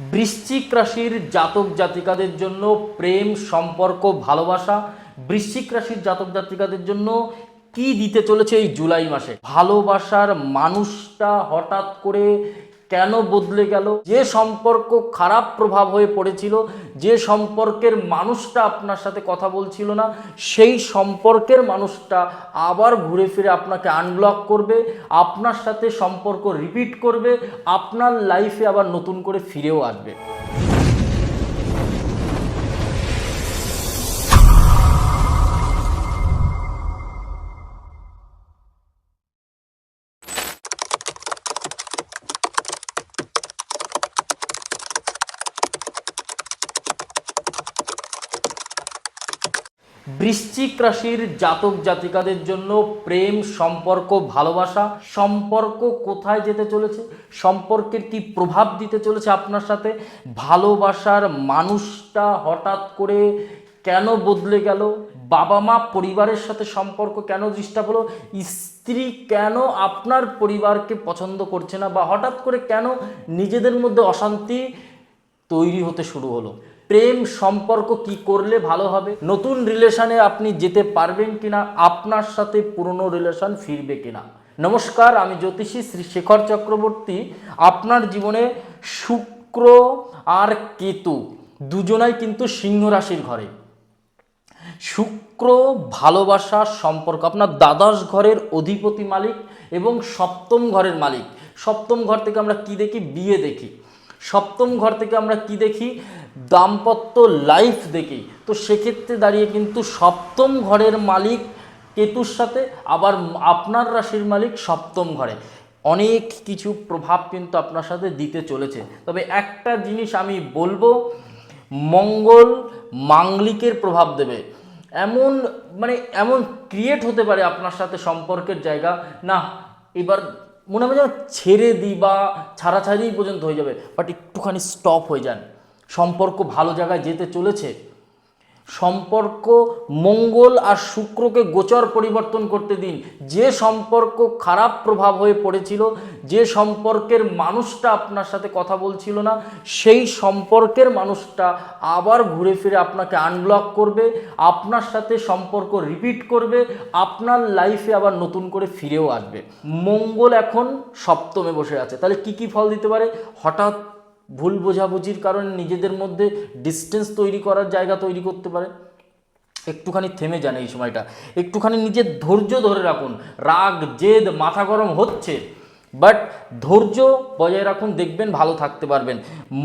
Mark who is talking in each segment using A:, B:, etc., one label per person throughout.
A: বৃশ্চিক রাশির জাতক জাতিকাদের জন্য প্রেম, সম্পর্ক, ভালোবাসা। বৃশ্চিক রাশির জাতক জাতিকাদের জন্য কি দিতে চলেছে এই জুলাই মাসে? ভালোবাসার মানুষটা হঠাৎ করে কেন বদলে গেল? যে সম্পর্ক খারাপ প্রভাব হয়ে পড়েছিল, যে সম্পর্কের মানুষটা আপনার সাথে কথা বলছিল না, সেই সম্পর্কের মানুষটা আবার ঘুরে ফিরে আপনাকে আনব্লক করবে, আপনার সাথে সম্পর্ক রিপিট করবে, আপনার লাইফে আবার নতুন করে ফিরেও আসবে। বৃশ্চিক রাশির জাতক জাতিকাদের জন্য প্রেম, সম্পর্ক, ভালোবাসা। সম্পর্ক কোথায় যেতে চলেছে, সম্পর্কের কি প্রভাব দিতে চলেছে আপনার সাথে? ভালোবাসার মানুষটা হঠাৎ করে কেন বদলে গেল? বাবা মা পরিবারের সাথে সম্পর্ক কেন ডিস্টার্ব হলো? স্ত্রী কেন আপনার পরিবারকে পছন্দ করছে না, বা হঠাৎ করে কেন নিজেদের মধ্যে অশান্তি তৈরি হতে শুরু হলো? প্রেম সম্পর্ক কি করলে ভালো হবে? নতুন রিলেশনে আপনি যেতে পারবেন কিনা? আপনার সাথে পুরনো রিলেশন ফিরবে কিনা? নমস্কার, আমি জ্যোতিষী শ্রী শেখর চক্রবর্তী। আপনার জীবনে শুক্র আর কেতু দুজনাই কিন্তু সিংহ রাশির ঘরে। শুক্র ভালোবাসা, সম্পর্ক, আপনার দ্বাদশ ঘরের অধিপতি মালিক এবং সপ্তম ঘরের মালিক। সপ্তম ঘর থেকে আমরা কি দেখি? বিয়ে দেখি। সপ্তম ঘর থেকে আমরা কি দেখি? দাম্পত্য লাইফ দেখি। তো সেক্ষেত্রে দাঁড়িয়ে কিন্তু সপ্তম ঘরের মালিক কেতুর সাথে, আবার আপনার রাশির মালিক সপ্তম ঘরে, অনেক কিছু প্রভাব কিন্তু আপনার সাথে দিতে চলেছে। তবে একটা জিনিস আমি বলবো, মঙ্গল মাঙ্গলিকের প্রভাব দেবে। এমন ক্রিয়েট হতে পারে আপনার সাথে সম্পর্কের জায়গা, না এবার মনে হয় যেন ছেড়ে দিই বা ছাড়াছাড়ি পর্যন্ত হয়ে যাবে, বাট একটুখানি স্টপ হয়ে যান। সম্পর্ক ভালো জায়গায় যেতে চলেছে। সম্পর্ক মঙ্গল আর শুক্রকে গোচর পরিবর্তন করতে দিন। যে সম্পর্ক খারাপ প্রভাব হয়ে পড়েছিল, যে সম্পর্কের মানুষটা আপনার সাথে কথা বলছিল না, সেই সম্পর্কের মানুষটা আবার ঘুরে ফিরে আপনাকে আনব্লক করবে, আপনার সাথে সম্পর্ক রিপিট করবে, আপনার লাইফে আবার নতুন করে ফিরেও আসবে। মঙ্গল এখন সপ্তমে বসে আছে, তাহলে কি কি ফল দিতে পারে? হঠাৎ ভুল বোঝাবুঝির কারণে নিজেদের মধ্যে ডিস্টেন্স তৈরি করার জায়গা তৈরি করতে পারে। একটুখানি থেমে যান এই সময়টা, একটুখানি নিজের ধৈর্য ধরে রাখুন। রাগ জেদ মাথা গরম হচ্ছে, বাট ধৈর্য বজায় রাখুন, দেখবেন ভালো থাকতে পারবেন।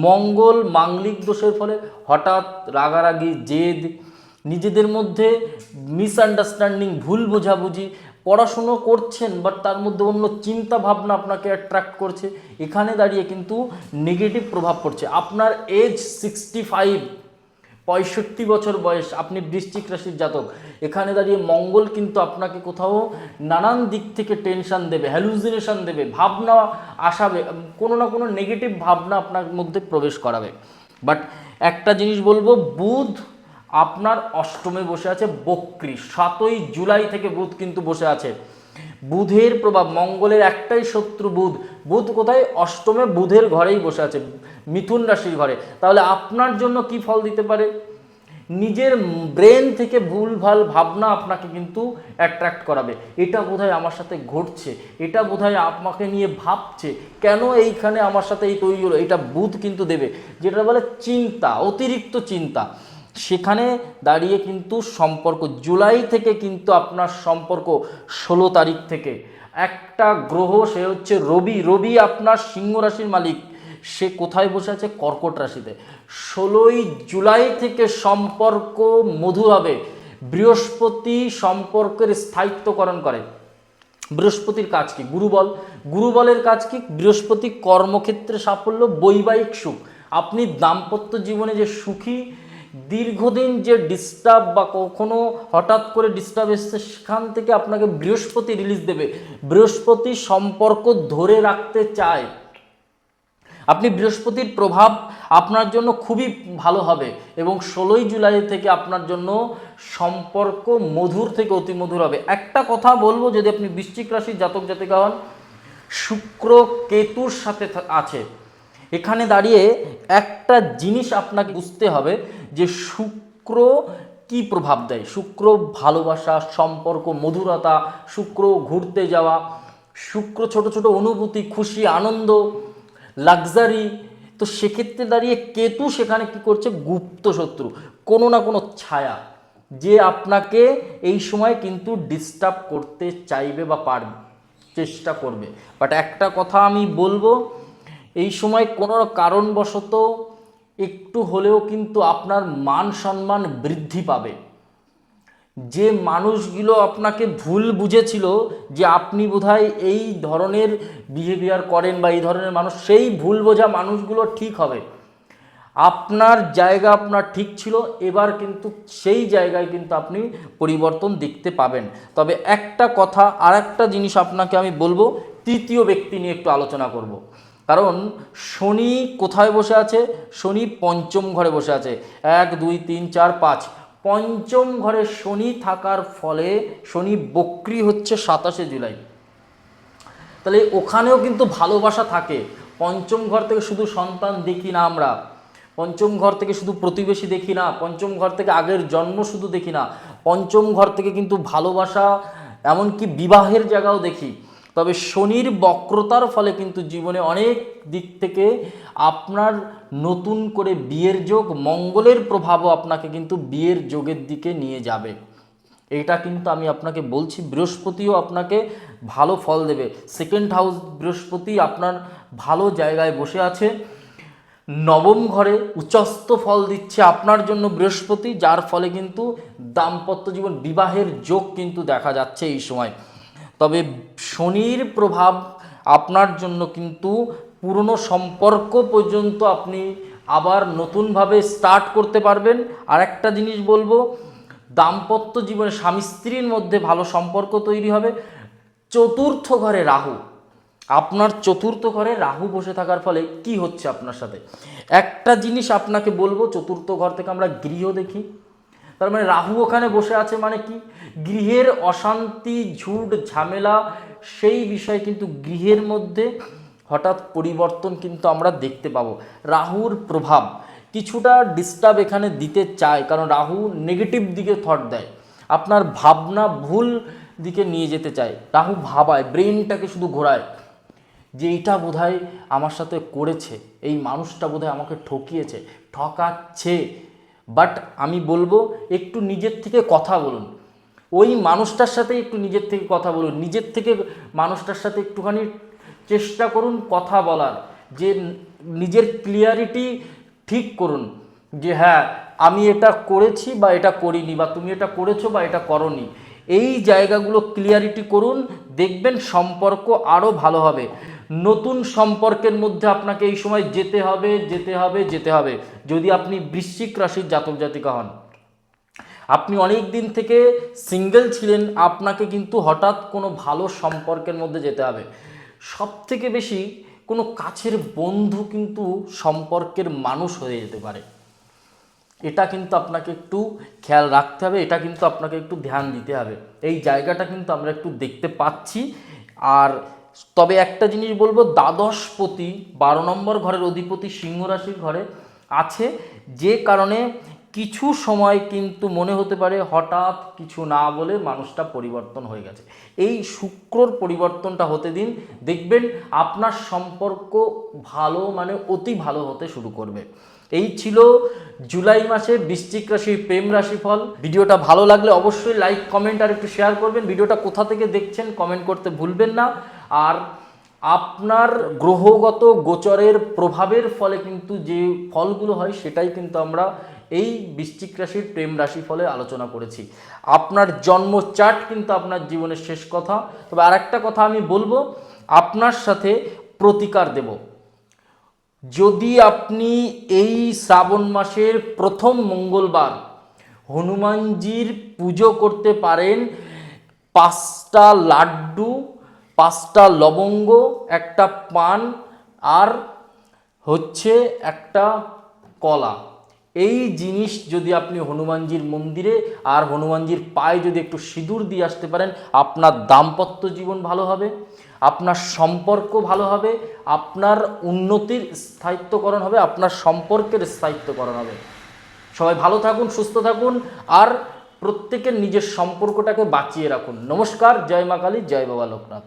A: মঙ্গল মাঙ্গলিক দোষের ফলে হঠাৎ রাগারাগি, জেদ, নিজেদের মধ্যে মিসআন্ডারস্ট্যান্ডিং, ভুল বোঝাবুঝি। পড়াশুনো করছেন বাট তার মধ্যে অন্য চিন্তা ভাবনা আপনাকে অ্যাট্রাক্ট করছে, এখানে দাঁড়িয়ে কিন্তু নেগেটিভ প্রভাব পড়ছে। আপনার এজ 65, 65 বছর বয়স, আপনি বৃশ্চিক রাশির জাতক। এখানে দাঁড়িয়ে মঙ্গল কিন্তু আপনাকে কোথাও নানান দিক থেকে টেনশন দেবে, হ্যালুসিনেশন দেবে, ভাবনা আসাবে, কোনো না কোনো নেগেটিভ ভাবনা আপনার মধ্যে প্রবেশ করাবে। বাট একটা জিনিস বলবো, বুধ আপনার অষ্টমে বসে আছে বক্রী। 7ই জুলাই থেকে বুধ কিন্তু বসে আছে। বুধের প্রভাব, মঙ্গলের একটাই শত্রু বুধ। বুধ কোথায়? অষ্টমে, বুধের ঘরেই বসে আছে, মিথুন রাশির ঘরে। তাহলে আপনার জন্য কি ফল দিতে পারে? নিজের ব্রেন থেকে ভুলভাল ভাবনা আপনাকে কিন্তু অ্যাট্রাক্ট করাবে। এটা বোধহয় আমার সাথে ঘটছে, এটা বোধহয় আমাকে নিয়ে ভাবছে, কেন এইখানে আমার সাথে এই তৈরি হলো, এটা বুধ কিন্তু দেবে। যেটা বলে চিন্তা, অতিরিক্ত চিন্তা। সেখানে দাঁড়িয়ে কিন্তু সম্পর্ক জুলাই থেকে কিন্তু আপনার সম্পর্ক 16 তারিখ থেকে একটা গ্রহ, সে হচ্ছে রবি। রবি আপনার সিংহ রাশির মালিক, সে কোথায় বসে আছে? কর্কট রাশিতে। 16ই জুলাই থেকে সম্পর্ক মধুর হবে। বৃহস্পতি সম্পর্কের স্থায়িত্বকরণ করে। বৃহস্পতির কাজ কি? গুরুবল। গুরুবলের কাজ কি? বৃহস্পতি কর্মক্ষেত্রে সাফল্য, বৈবাহিক সুখ। আপনি দাম্পত্য জীবনে যে সুখী, দীর্ঘদিন যে ডিস্টার্ব বা কখনো হঠাৎ করে ডিস্টার্ব এসছে, সেখান থেকে আপনাকে বৃহস্পতি রিলিজ দেবে। বৃহস্পতি সম্পর্ক ধরে রাখতে চায়। আপনি বৃহস্পতির প্রভাব আপনার জন্য খুবই ভালো হবে, এবং 16ই জুলাই থেকে আপনার জন্য সম্পর্ক মধুর থেকে অতি মধুর হবে। একটা কথা বলবো, যদি আপনি বৃশ্চিক রাশির জাতক জাতিকা হন, শুক্র কেতুর সাথে আছে এখানে দাঁড়িয়ে একটা জিনিস আপনাকে বুঝতে হবে যে শুক্র কি প্রভাব দেয়। শুক্র ভালোবাসা, সম্পর্ক, মধুরতা, শুক্র ঘুরতে যাওয়া, শুক্র ছোট ছোট অনুভূতি, খুশি, আনন্দ, লাক্সারি। তো সেক্ষেত্রে দাঁড়িয়ে কেতু সেখানে কি করছে, গুপ্ত শত্রু, কোনো না কোনো ছায়া, যে আপনাকে এই সময় কিন্তু ডিস্টার্ব করতে চাইবে বা পারবে, চেষ্টা করবে। বাট একটা কথা আমি বলবো, এই সময় কোনো কারণবশত একটু হলেও কিন্তু আপনার মান সম্মান বৃদ্ধি পাবে। যে মানুষগুলো আপনাকে ভুল বুঝেছিল যে আপনি বোধহয় এই ধরনের বিহেভিয়ার করেন বা এই ধরনের মানুষ, সেই ভুল বোঝা মানুষগুলো ঠিক হবে। আপনার জায়গা আপনার ঠিক ছিল, এবার কিন্তু সেই জায়গায় কিন্তু আপনি পরিবর্তন দেখতে পাবেন। তবে একটা কথা, আর একটা জিনিস আপনাকে আমি বলবো, তৃতীয় ব্যক্তি নিয়ে একটু আলোচনা করব। কারণ শনি কোথায় বসে আছে, শনি পঞ্চম ঘরে বসে আছে। 1 2 3 4 5, পঞ্চম ঘরে শনি থাকার ফলে শনি বক্রী হচ্ছে 27 জুলাই। তাহলে ওখানেও কিন্তু ভালোবাসা থাকে। পঞ্চম ঘর থেকে শুধু সন্তান দেখি না আমরা, পঞ্চম ঘর থেকে শুধু প্রতিবেশী দেখি না, পঞ্চম ঘর থেকে আগের জন্ম শুধু দেখি না, পঞ্চম ঘর থেকে কিন্তু ভালোবাসা, এমনকি বিবাহের জায়গাও দেখি। তবে শনির বক্রতার ফলে কিন্তু জীবনে অনেক দিক থেকে আপনার নতুন করে বিয়ের যোগ, মঙ্গলের প্রভাবও আপনাকে কিন্তু বিয়ের যোগের দিকে নিয়ে যাবে। এটা কিন্তু আমি আপনাকে বলছি। বৃহস্পতিও আপনাকে ভালো ফল দেবে। সেকেন্ড হাউস বৃহস্পতি আপনার ভালো জায়গায় বসে আছে, নবম ঘরে উচ্চস্থ ফল দিচ্ছে আপনার জন্য বৃহস্পতি, যার ফলে কিন্তু দাম্পত্য জীবন, বিবাহের যোগ কিন্তু দেখা যাচ্ছে এই সময়। তবে শনির প্রভাব আপনার জন্য কিন্তু পুরনো সম্পর্ক পর্যন্ত আপনি আবার নতুনভাবে স্টার্ট করতে পারবেন। আর একটা জিনিস বলবো, দাম্পত্য জীবনে স্বামী স্ত্রীর মধ্যে ভালো সম্পর্ক তৈরি হবে। চতুর্থ ঘরে রাহু, আপনার চতুর্থ ঘরে রাহু বসে থাকার ফলে কি হচ্ছে আপনার সাথে, একটা জিনিস আপনাকে বলবো, চতুর্থ ঘর থেকে আমরা গৃহ দেখি, তার মানে রাহু ওখানে বসে আছে মানে কি, গৃহের অশান্তি, ঝুট ঝামেলা, সেই বিষয় কিন্তু গৃহের মধ্যে হঠাৎ পরিবর্তন কিন্তু আমরা দেখতে পাবো। রাহুর প্রভাব কিছুটা ডিস্টার্ব এখানে দিতে চায়, কারণ রাহু নেগেটিভ দিকে থট দেয়, আপনার ভাবনা ভুল দিকে নিয়ে যেতে চায়। রাহু ভাবায়, ব্রেনটাকে শুধু ঘোরায় যে এইটা বোধহয় আমার সাথে করেছে, এই মানুষটা বোধহয় আমাকে ঠকিয়েছে, ঠকাচ্ছে। বাট আমি বলবো একটু নিজের থেকে কথা বলুন, ওই মানুষটার সাথে একটু নিজের থেকে কথা বলুন, নিজের থেকে মানুষটার সাথে একটুখানি চেষ্টা করুন কথা বলার, যে নিজের ক্লিয়ারিটি ঠিক করুন যে হ্যাঁ আমি এটা করেছি বা এটা করিনি, বা তুমি এটা করেছো বা এটা করনি। এই জায়গাগুলো ক্লিয়ারিটি করুন, দেখবেন সম্পর্ক আরও ভালো হবে। নতুন সম্পর্কের মধ্যে আপনাকে এই সময় যেতে হবে যেতে হবে যেতে হবে। যদি আপনি বৃশ্চিক রাশির জাতক জাতিকা হন, আপনি অনেক দিন থেকে সিঙ্গেল ছিলেন, আপনাকে কিন্তু হঠাৎ কোনো ভালো সম্পর্কের মধ্যে যেতে হবে। সব থেকে বেশি কোনো কাছের বন্ধু কিন্তু সম্পর্কের মানুষ হয়ে যেতে পারে। এটা কিন্তু আপনাকে একটু খেয়াল রাখতে হবে, এটা কিন্তু আপনাকে একটু ধ্যান দিতে হবে। এই জায়গাটা কিন্তু আমরা একটু দেখতে পাচ্ছি। আর তবে একটা জিনিস বলবো, দ্বাদশপতি 12 নম্বর ঘরের অধিপতি সিংহ রাশির ঘরে আছে, যে কারণে কিছু সময় কিন্তু মনে হতে পারে হঠাৎ কিছু না বলে মানুষটা পরিবর্তন হয়ে গেছে। এই শুক্রর পরিবর্তনটা হতে দিন, দেখবেন আপনার সম্পর্ক ভালো মানে অতি ভালো হতে শুরু করবে। এই ছিল জুলাই মাসে বৃশ্চিক রাশির প্রেম রাশিফল। ভিডিওটা ভালো লাগলে অবশ্যই লাইক কমেন্ট আর একটু শেয়ার করবেন। ভিডিওটা কোথা থেকে দেখছেন কমেন্ট করতে ভুলবেন না। আর আপনার গ্রহগত গোচরের প্রভাবের ফলে কিন্তু যে ফলগুলো হয় সেটাই কিন্তু আমরা এই বৃশ্চিক রাশির প্রেম রাশি ফলে আলোচনা করেছি। আপনার জন্ম চার্ট কিন্তু আপনার জীবনের শেষ কথা। তবে আর একটা কথা আমি বলবো, আপনার সাথে প্রতিকার দেব। যদি আপনি এই শ্রাবণ মাসের প্রথম মঙ্গলবার হনুমানজির পুজো করতে পারেন, 5টা লাড্ডু, 5টা লবঙ্গ, একটা পান আর হচ্ছে একটা কলা, এই জিনিস যদি আপনি হনুমানজির মন্দিরে আর হনুমানজির পায়ে যদি একটু সিঁদুর দিয়ে আসতে পারেন, আপনার দাম্পত্য জীবন ভালো হবে, আপনার সম্পর্ক ভালো হবে, আপনার উন্নতির স্থায়িত্বকরণ হবে, আপনার সম্পর্কের স্থায়িত্বকরণ হবে। সবাই ভালো থাকুন, সুস্থ থাকুন, আর প্রত্যেকের নিজের সম্পর্কটাকে বাঁচিয়ে রাখুন। নমস্কার, জয় মা কালী, জয় বাবা লোকনাথ।